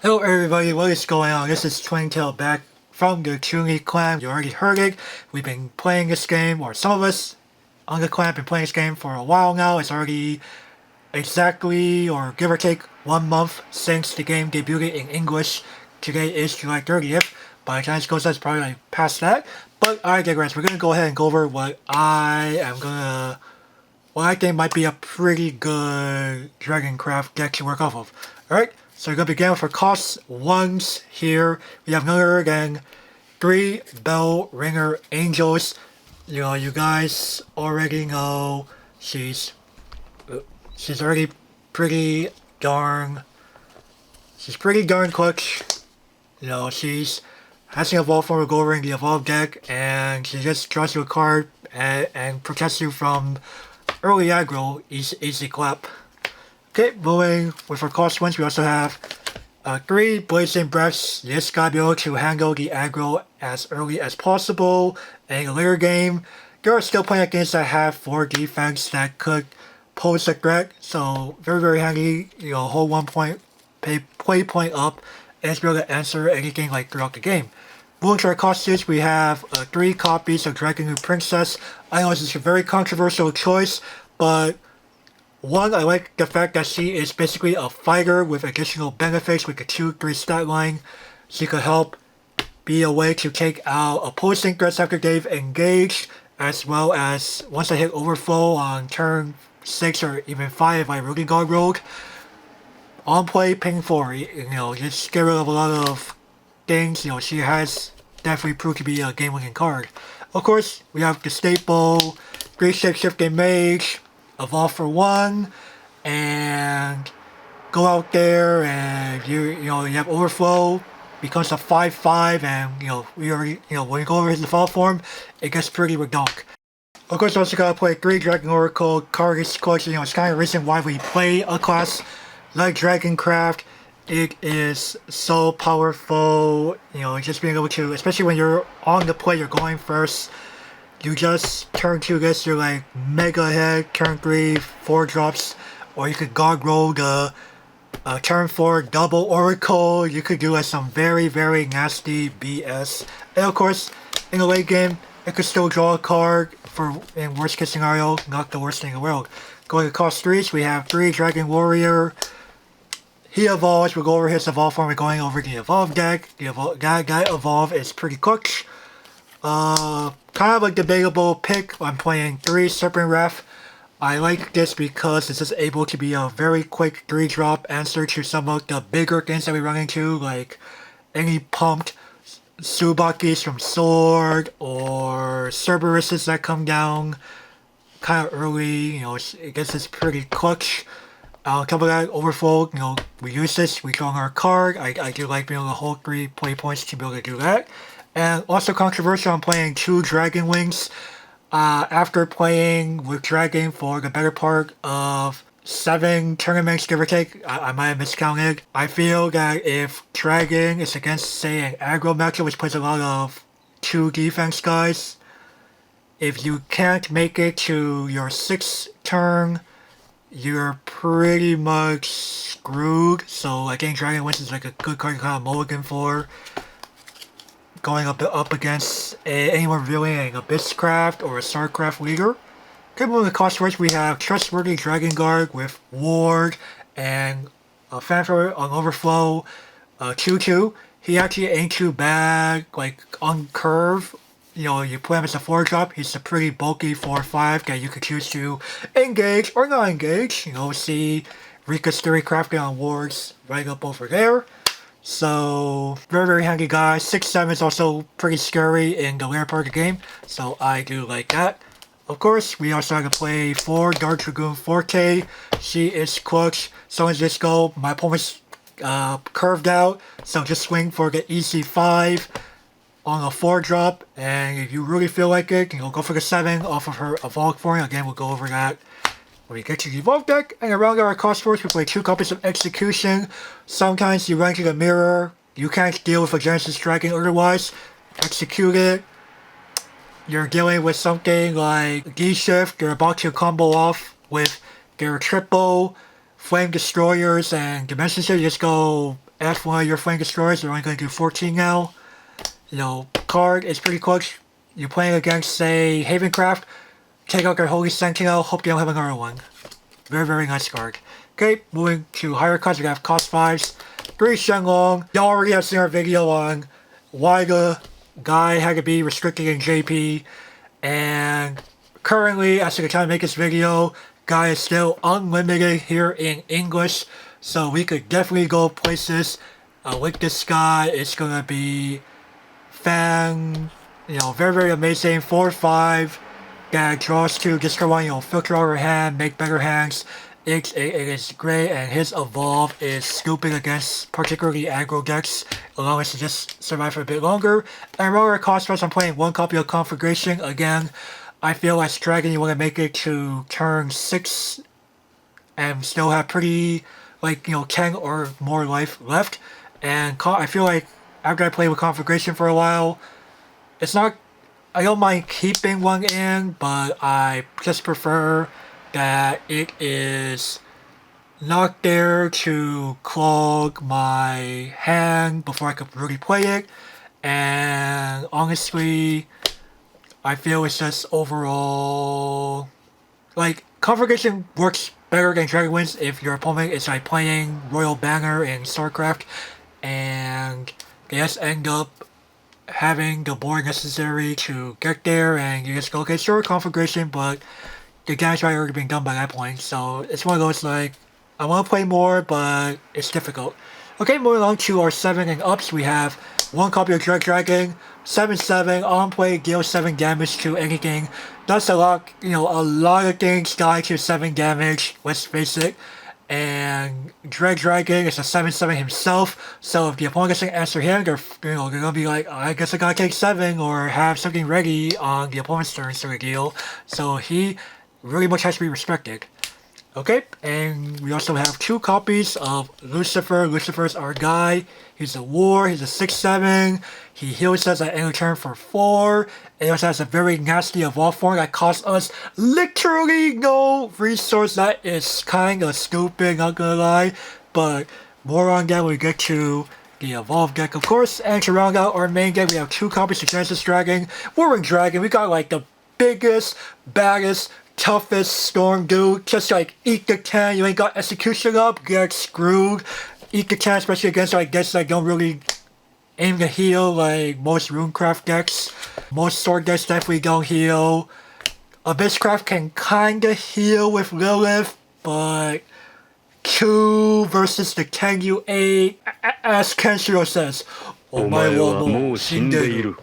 Hello everybody, what is going on? This is Twintail back from the Chuni clan. You already heard it. We've been playing this game, or some of us on the clan have been playing this game for a while now. It's already exactly, or give or take, 1 month since the game debuted in English. Today is July 30th. By the time this goes out, it's probably like past that. But I digress. We're going to go ahead and go over what I think might be a pretty good Dragoncraft deck to work off of. Alright? So we're going to begin with our cost ones here. We have none other than 3 Bell Ringer Angels. You know, you guys already know she's already pretty darn clutch. You know, she's has an evolve form, go over in the evolved deck, and she just draws you a card and protects you from early aggro, easy clap. Okay, moving with our cost ones, we also have 3 Blazing Breaths. This guy be able to handle the aggro as early as possible. And in a later game, there are still plenty of games that have 4 defense that could pose a threat. So very, very handy. You know, hold 1 point, play point up, and it's able to answer anything like throughout the game. Moving to our cost list, we have 3 copies of Dragon Princess. I know this is a very controversial choice, but one, I like the fact that she is basically a fighter with additional benefits with the 2-3 stat line. She could help be a way to take out opposing threats after they've engaged, as well as once I hit overflow on turn 6 or even 5 if I really got rogue. On play, ping 4, you know, just get rid of a lot of things. You know, she has definitely proved to be a game-winning card. Of course, we have the staple 3 Shapeshifting Mage, evolve for 1, and go out there and you have overflow, becomes a 5/5, and when you go over his default form, it gets pretty redonk. Of course, also gotta play 3 Dragon Oracle cards. You know, it's kind of the reason why we play a class like Dragoncraft. It is so powerful. You know, just being able to, especially when you're on the play, you're going first. You just turn 2 this, you're like mega ahead, turn 3, 4 drops, or you could god roll the turn 4 double oracle. You could do like some very, very nasty BS. And of course, in the late game, it could still draw a card for, in worst case scenario, not the worst thing in the world. Going to cost 3s, we have 3 Dragon Warrior. He evolves, we'll go over his evolve form, we're going over the evolve deck. That guy evolve is pretty clutch. Kind of a debatable pick. I'm playing 3 Serpent Wrath. I like this because this is able to be a very quick 3-drop answer to some of the bigger things that we run into, like any pumped Subakis from Sword or Cerberuses that come down kind of early. You know, I guess it's pretty clutch. On top of that, overflow, you know, we use this, we draw our card. I do like being able to hold 3 play points to be able to do that. And also controversial, I'm playing 2 Dragon Wings. After playing with Dragon for the better part of 7 tournaments, give or take, I might have miscounted. I feel that if Dragon is against, say, an aggro matchup, which plays a lot of 2 defense guys, if you can't make it to your 6th turn, you're pretty much screwed. So I think Dragon Wings is like a good card to kind of mulligan for. Going up against anyone revealing an Abysscraft or a Starcraft leader. Okay, moving to cost first, we have Trustworthy Dragon Guard with Ward and a Fanfare on Overflow, 2/2. He actually ain't too bad, like on curve. You know, you play him as a 4-drop, he's a pretty bulky 4/5 that you could choose to engage or not engage. You know, see Rika's Theory Crafting on Wards right up over there. So, very, very handy guy. 6/7 is also pretty scary in the later part of the game, so I do like that. Of course, we also have to play 4 Dark Dragoon 4K. She is clutch. So as this go, my opponent's curved out, so just swing for the easy 5 on a 4-drop, and if you really feel like it, you know, go for the 7 off of her evolve form. Again, we'll go over that when we get to the evolve deck. And around our cost force, we play 2 copies of Execution. Sometimes you run into the mirror, you can't deal with a Genesis Dragon otherwise. Execute it. You're dealing with something like D-Shift, you're about to combo off with their triple Flame Destroyers and Dimension Shift. You just go F one of your Flame Destroyers. You're only going to do 14 now. You know, card is pretty quick. You're playing against, say, Havencraft. Take out their Holy Sentinel. Hope they don't have another one. Very, very nice card. Okay, moving to higher cards. We have cost 5s. 3 Shenlong. You already have seen our video on why the guy had to be restricted in JP. And currently, as of the time I make this video, guy is still unlimited here in English. So we could definitely go places with this guy. It's gonna be very, very amazing. 4-5 that draws to discard one, filter out your hand, make better hands. It is great, and his evolve is stupid against particularly aggro decks, allowing us to just survive for a bit longer. And lower cost price, I'm playing 1 copy of Conflagration. Again, I feel as Dragon, you want to make it to turn 6 and still have pretty, 10 or more life left. And I feel like after I play with Conflagration for a while, I don't mind keeping one in, but I just prefer that it is not there to clog my hand before I could really play it. And honestly, I feel it's just overall, Conflagration works better than Dragonwings if your opponent is playing Royal Banner in StarCraft and they just end up having the board necessary to get there, and you just go, okay, sure, Conflagration, but the damage might already been done by that point. So it's one of those I want to play more, but it's difficult. Okay, moving on to our 7 and ups, we have 1 copy of Dragon, 7/7, on play, deal 7 damage to anything. That's a lot, a lot of things die to 7 damage, let's face it. And Dragon is a 7/7 himself, so if the opponent doesn't answer him, they're gonna be like, I guess I gotta take 7 or have something ready on the opponent's turn sort of deal. So he really much has to be respected. Okay, and we also have 2 copies of Lucifer. Lucifer's our guy. He's a war, he's a 6/7. He heals us at any turn for 4. It also has a very nasty evolve form that costs us literally no resource. That is kind of stupid, not gonna lie. But more on that when we get to the evolve deck, of course. And to round out our main deck, we have 2 copies of Genesis Dragon. Warring Dragon, we got the biggest, baddest, toughest storm dude. Just eat the 10, you ain't got execution up, get screwed. Eat the 10, especially against decks that don't really aim to heal, most Runecraft decks. Most sword decks definitely don't heal. Abysscraft can kinda heal with Lilith, but 2 versus the 10 you ate, as Kenshiro says, Omae wa mou shinderu.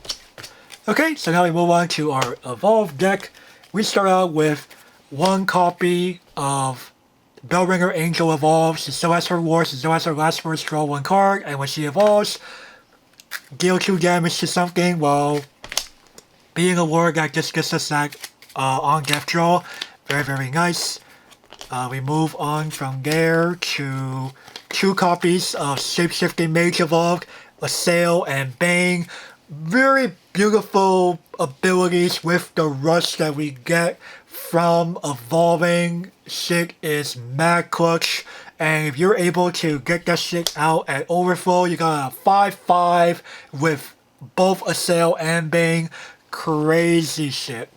Okay, so now we move on to our evolve deck. We start out with 1 copy of Bellringer Angel Evolve. She still has her war, she still has her last words, draw 1 card, and when she evolves, deal 2 damage to something while being a war that just gets us that on death draw. Very, very nice. We move on from there to 2 copies of Shapeshifting Mage Evolved, Assail and Bane. Very beautiful abilities with the rush that we get from evolving. Shit is mad clutch, and if you're able to get that shit out at overflow, you got a 5/5 with both Assail and Bane. Crazy shit.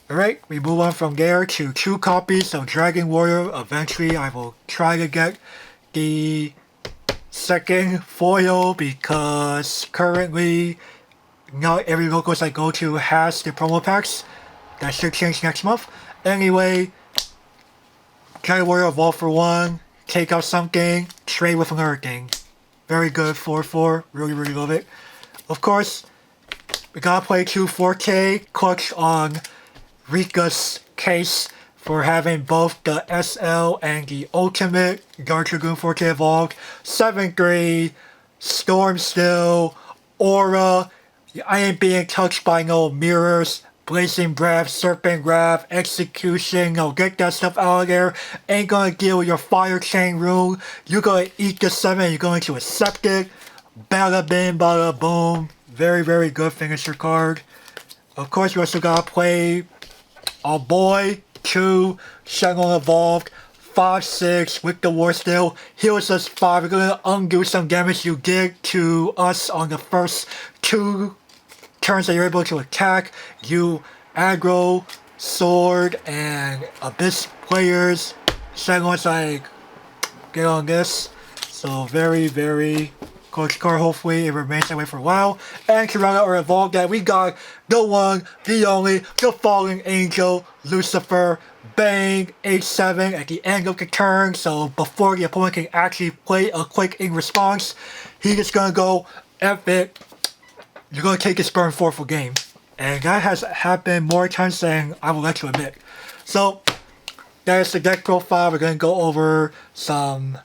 Alright, we move on from there to 2 copies of Dragon Warrior. Eventually I will try to get the second foil because currently not every locals I go to has the promo packs. That should change next month. Anyway, Dragon Warrior evolve for 1, take out something, trade with another thing. Very good, 4/4, really, really love it. Of course, we gotta play 2 4K, clutch on Rika's case for having both the SL and the Ultimate Guard Dragoon 4K evolved. 7/3, Storm Still, Aura, I ain't being touched by no mirrors, Blazing Breath, Serpent Wrath, Execution, get that stuff out of there. Ain't gonna deal with your Fire Chain rune. You're gonna eat the 7, you're going to accept it. Bada bing, bada boom. Very, very good finisher card. Of course, we also gotta play our boy, 2 Shenlong Evolved, 5/6 with the War Steel, heals us 5. We're gonna undo some damage you did to us on the first 2 turns that you're able to attack. You aggro, sword, and abyss players. Second one's like, get on this. So very, very close card. Hopefully it remains that way for a while. And to round out our evolve deck, we got the one, the only, the fallen angel, Lucifer. Bang, H7 at the end of the turn, so before the opponent can actually play a quick in response, he's just gonna go F it. You're gonna take his burn 4 for game. And that has happened more times than I will let you admit. So that is the deck profile. We're gonna go over some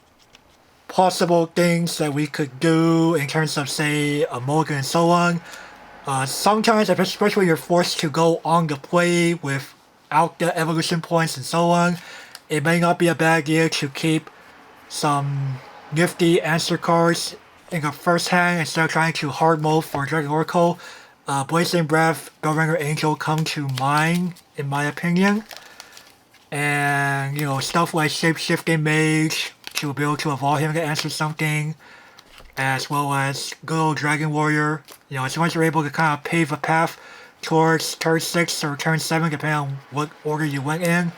possible things that we could do in terms of, say, a mulligan and so on. Sometimes, especially when you're forced to go on the play without the evolution points and so on, it may not be a bad idea to keep some nifty answer cards in your first hand instead of trying to hard mode for Dragon Oracle. Blazing Breath, Bellringer Angel come to mind, in my opinion. And, you know, stuff like Shapeshifting Mage to be able to evolve him to answer something, as well as good old Dragon Warrior. You know, as long as you're able to kind of pave a path towards turn 6 or turn 7, depending on what order you went in.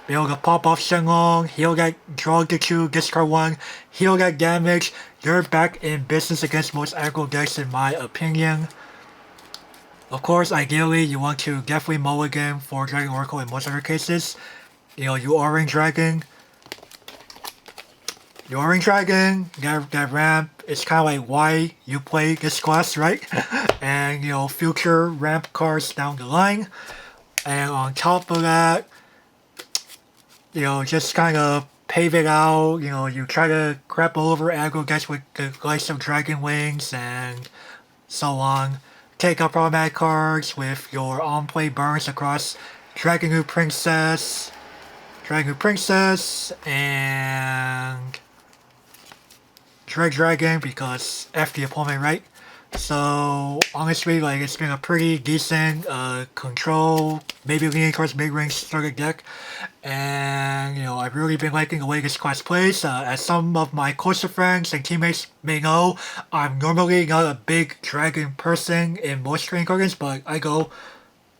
Be able to pop off Shenlong, heal that, draw the 2, discard 1, heal that damage. You're back in business against most aggro decks, in my opinion. Of course, ideally, you want to definitely mulligan for Dragon Oracle in most other cases. You know, you are in Dragon. That ramp is kind of like why you play this class, right? And, you know, future ramp cards down the line. And on top of that, you know, just kind of pave it out. You know, you try to crap over aggro decks with the likes of Dragon Wings and so on. Take up automatic cards with your on-play burns across Dragon Princess, and Dragon, because F the opponent, right? So honestly, like, it's been a pretty decent control, maybe leaning towards mid-range starter deck, and you know, I've really been liking the way this class plays. As some of my closer friends and teammates may know, I'm normally not a big Dragon person in most trading card games, but I go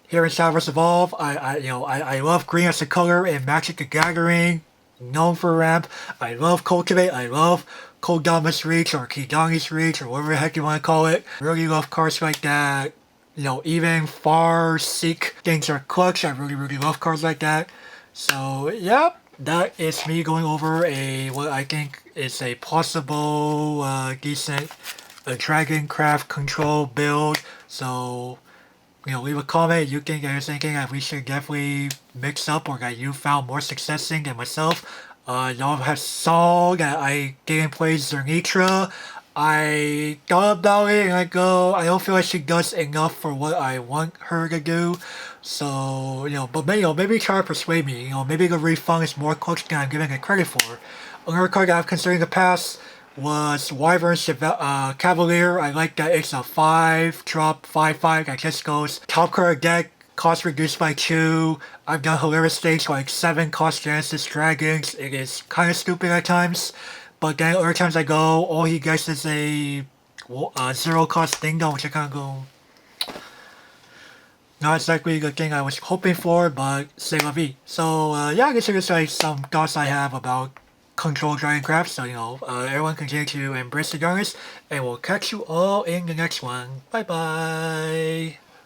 here in Shadowverse Evolve. I love green as a color in Magic the Gathering, known for ramp. I love Cultivate. I love Kodama's Reach or Kidani's Reach or whatever the heck you want to call it. Really love cards like that. You know, even Far Seek things are clutch. I really love cards like that. So, yep, that is me going over what I think is a possible decent Dragoncraft control build. So, you know, leave a comment. You think there's anything that we should definitely mix up or that you found more success in than myself. Y'all have saw that I didn't play Zernitra. I thought about it and I don't feel like she does enough for what I want her to do. So, you know, but maybe try to persuade me. You know, maybe the refund is more clutch than I'm giving it credit for. Another card that I've considered in the past was Wyvern Cavalier. I like that it's a 5-drop 5/5 that just goes top card deck. Cost reduced by 2. I've done hilarious things like 7 cost Genesis Dragons. It is kind of stupid at times, but then other times I go, all he gets is a 0 cost Ding Dong, which I kind of go, not exactly the thing I was hoping for, but c'est la vie. So yeah, I guess it's like some thoughts I have about control Dragoncraft. So, you know, everyone continue to embrace the darkness, and we'll catch you all in the next one. Bye bye.